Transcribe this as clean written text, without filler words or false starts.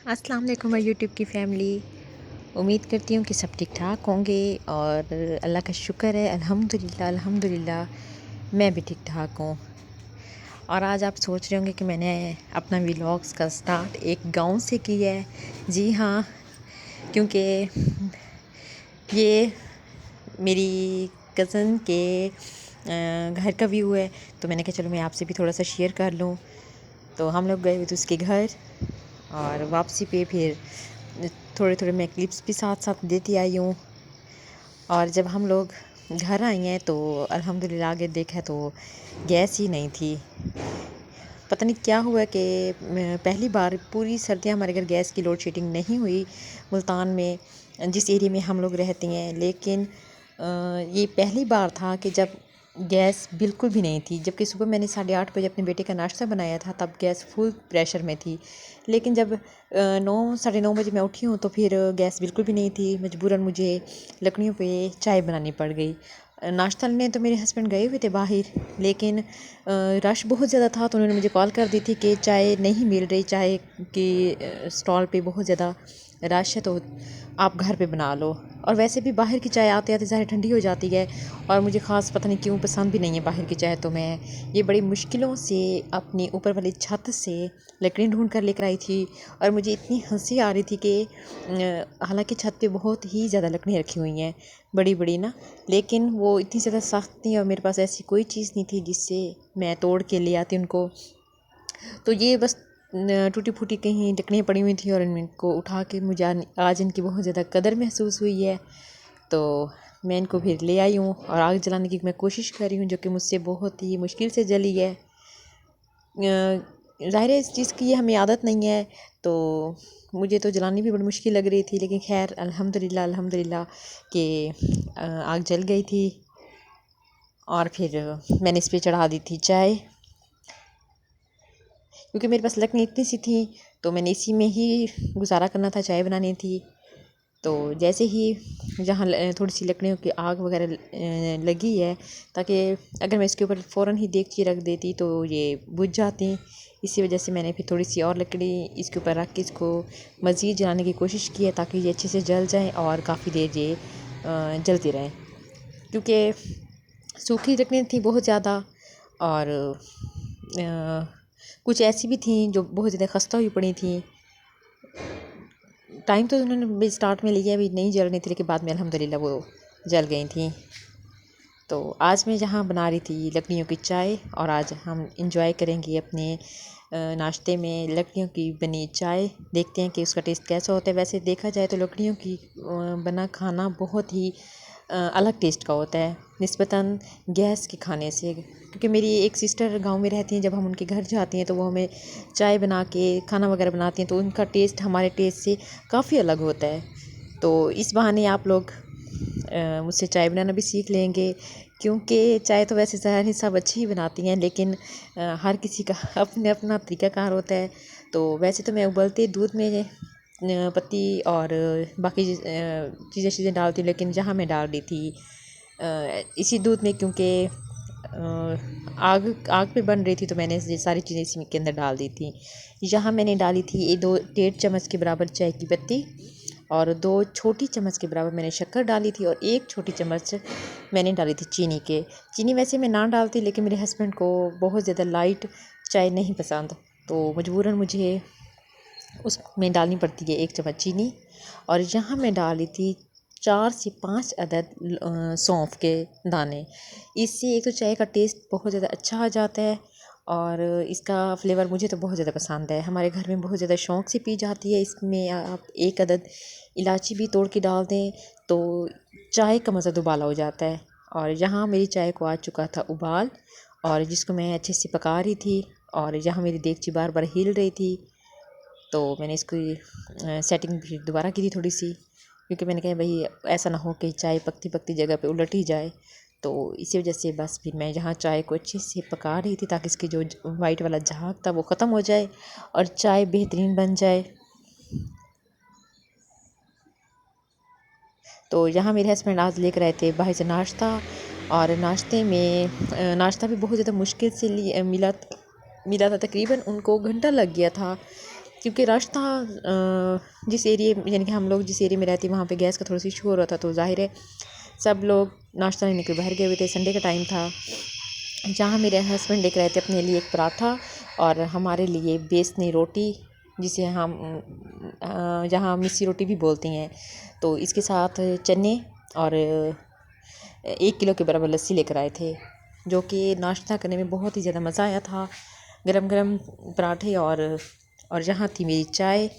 अस्सलाम वालेकुम my YouTube की फ़ैमिली। उम्मीद करती हूँ कि सब ठीक ठाक होंगे और अल्लाह का शुक्र है, अल्हम्दुलिल्लाह अल्हम्दुलिल्लाह मैं भी ठीक ठाक हूँ। और आज आप सोच रहे होंगे कि मैंने अपना व्लॉग्स का स्टार्ट एक गांव से किया है। जी हाँ, क्योंकि ये मेरी कज़न के घर का व्यू है, तो मैंने कहा चलो मैं आपसे भी थोड़ा सा शेयर कर लूँ। तो हम लोग गए हुए थे उसके घर और वापसी पे फिर थोड़े थोड़े मैं क्लिप्स भी साथ साथ देती आई हूँ। और जब हम लोग घर आई हैं तो अल्हम्दुलिल्लाह आगे देखा तो गैस ही नहीं थी। पता नहीं क्या हुआ कि पहली बार पूरी सर्दियाँ हमारे घर गैस की लोड शेडिंग नहीं हुई मुल्तान में, जिस एरिया में हम लोग रहते हैं। लेकिन ये पहली बार था कि जब गैस बिल्कुल भी नहीं थी। जबकि सुबह मैंने 8:30 बजे अपने बेटे का नाश्ता बनाया था, तब गैस फुल प्रेशर में थी। लेकिन जब 9 साढ़े 9 बजे मैं उठी हूँ तो फिर गैस बिल्कुल भी नहीं थी। मजबूरन मुझे लकड़ियों पे चाय बनानी पड़ गई। नाश्ता लेने तो मेरे हस्बैंड गए हुए थे बाहर, लेकिन रश बहुत ज़्यादा था तो उन्होंने मुझे कॉल कर दी थी कि चाय नहीं मिल रही, चाय की स्टॉल पे बहुत ज़्यादा रश है, तो आप घर पे बना लो। और वैसे भी बाहर की चाय आते आते ज़्यादा ठंडी हो जाती है और मुझे ख़ास पता नहीं क्यों पसंद भी नहीं है बाहर की चाय। तो मैं ये बड़ी मुश्किलों से अपनी ऊपर वाली छत से लकड़ी ढूंढ कर लेकर आई थी। और मुझे इतनी हंसी आ रही थी कि हालांकि छत पे बहुत ही ज़्यादा लकड़ियाँ रखी हुई हैं, बड़ी बड़ी ना, लेकिन वो इतनी ज़्यादा सख्त थी और मेरे पास ऐसी कोई चीज़ नहीं थी जिससे मैं तोड़ के ले आती उनको। तो ये बस टूटी फूटी कहीं लकड़ियाँ पड़ी हुई थी और इनको उठा के मुझे आज इनकी बहुत ज़्यादा कदर महसूस हुई है। तो मैं इनको फिर ले आई हूँ और आग जलाने की मैं कोशिश कर रही हूँ, जो कि मुझसे बहुत ही मुश्किल से जली है। ज़ाहिर है इस चीज़ की ये हमें आदत नहीं है, तो मुझे तो जलानी भी बड़ी मुश्किल लग रही थी। लेकिन खैर अल्हम्दुलिल्लाह अल्हम्दुलिल्लाह कि आग जल गई थी। और फिर मैंने इस पे चढ़ा दी थी चाय, क्योंकि मेरे पास लकड़ी इतनी सी थी तो मैंने इसी में ही गुजारा करना था, चाय बनानी थी। तो जैसे ही जहाँ थोड़ी सी लकड़ियों की आग वगैरह लगी है, ताकि अगर मैं इसके ऊपर फ़ौरन ही देगची रख देती तो ये बुझ जाती। इसी वजह से मैंने फिर थोड़ी सी और लकड़ी इसके ऊपर रख के इसको मज़ीद जलाने की कोशिश की है, ताकि ये अच्छे से जल जाए और काफ़ी देर ये जलती रहें। क्योंकि सूखी लकड़ियाँ थी बहुत ज़्यादा और कुछ ऐसी भी थी जो बहुत ज़्यादा खस्ता हुई पड़ी थी। टाइम तो उन्होंने स्टार्ट में लिया भी नहीं जल रही थी, लेकिन बाद में अल्हम्दुलिल्लाह वो जल गई थी। तो आज मैं जहाँ बना रही थी लकड़ियों की चाय, और आज हम इंजॉय करेंगे अपने नाश्ते में लकड़ियों की बनी चाय। देखते हैं कि उसका टेस्ट कैसा होता है। वैसे देखा जाए तो लकड़ियों की बना खाना बहुत ही अलग टेस्ट का होता है निस्बतन गैस के खाने से। क्योंकि मेरी एक सिस्टर गांव में रहती हैं, जब हम उनके घर जाते हैं तो वो हमें चाय बना के खाना वगैरह बनाती हैं, तो उनका टेस्ट हमारे टेस्ट से काफ़ी अलग होता है। तो इस बहाने आप लोग मुझसे चाय बनाना भी सीख लेंगे, क्योंकि चाय तो वैसे ज़ाहिर है सब अच्छी ही बनाती हैं, लेकिन हर किसी का अपने अपना तरीक़ाकार होता है। तो वैसे तो मैं उबलते दूध में पत्ती और बाकी चीज़ें डालती हूँ, लेकिन जहाँ मैं डाल रही थी इसी दूध में, क्योंकि आग आग पे बन रही थी, तो मैंने ये सारी चीज़ें इसी के अंदर डाल दी थी। यहाँ मैंने डाली थी ये 2 चम्मच के बराबर चाय की पत्ती, और 2 छोटी चम्मच के बराबर मैंने शक्कर डाली थी, और 1 छोटी चम्मच मैंने डाली थी चीनी वैसे मैं ना डालती, लेकिन मेरे हस्बैंड को बहुत ज़्यादा लाइट चाय नहीं पसंद, तो मजबूरन मुझे उसमें डालनी पड़ती है 1 चम्मच चीनी। और यहाँ मैं डाली थी 4 से 5 अदद सौंफ के दाने। इससे एक तो चाय का टेस्ट बहुत ज़्यादा अच्छा आ जाता है, और इसका फ्लेवर मुझे तो बहुत ज़्यादा पसंद है। हमारे घर में बहुत ज़्यादा शौक़ से पी जाती है। इसमें आप 1 अदद इलायची भी तोड़ के डाल दें तो चाय का मज़ा दुबाला हो जाता है। और यहाँ मेरी चाय को आ चुका था उबाल, और जिसको मैं अच्छे से पका रही थी, और यहाँ मेरी देगची बार बार हिल रही थी, तो मैंने इसकी सेटिंग भी दोबारा की थी थोड़ी सी, क्योंकि मैंने कहा भाई ऐसा ना हो कि चाय पकती पकती जगह पे उलट ही जाए। तो इसी वजह से बस फिर मैं यहाँ चाय को अच्छे से पका रही थी, ताकि इसकी जो वाइट वाला झाग था वो ख़त्म हो जाए और चाय बेहतरीन बन जाए। तो यहाँ मेरे हस्बैंड आज लेकर आए थे बाहर से नाश्ता, और नाश्ते में नाश्ता भी बहुत ज़्यादा मुश्किल से मिला था। तकरीबन उनको घंटा लग गया था क्योंकि रश था जिस एरिए यानी कि हम लोग जिस एरिया में रहते वहाँ पे गैस का थोड़ा सा इशू हो रहा था, तो ज़ाहिर है सब लोग नाश्ता लेने के बाहर गए हुए थे। संडे का टाइम था। जहाँ मेरे हस्बैंड लेकर आए थे अपने लिए एक पराठा और हमारे लिए बेसनी रोटी, जिसे हम जहाँ मिस्सी रोटी भी बोलते हैं। तो इसके साथ चने और 1 किलो के बराबर लस्सी लेकर आए थे, जो कि नाश्ता करने में बहुत ही ज़्यादा मज़ा आया था। गरम गरम पराठे और जहाँ थी मेरी चाय।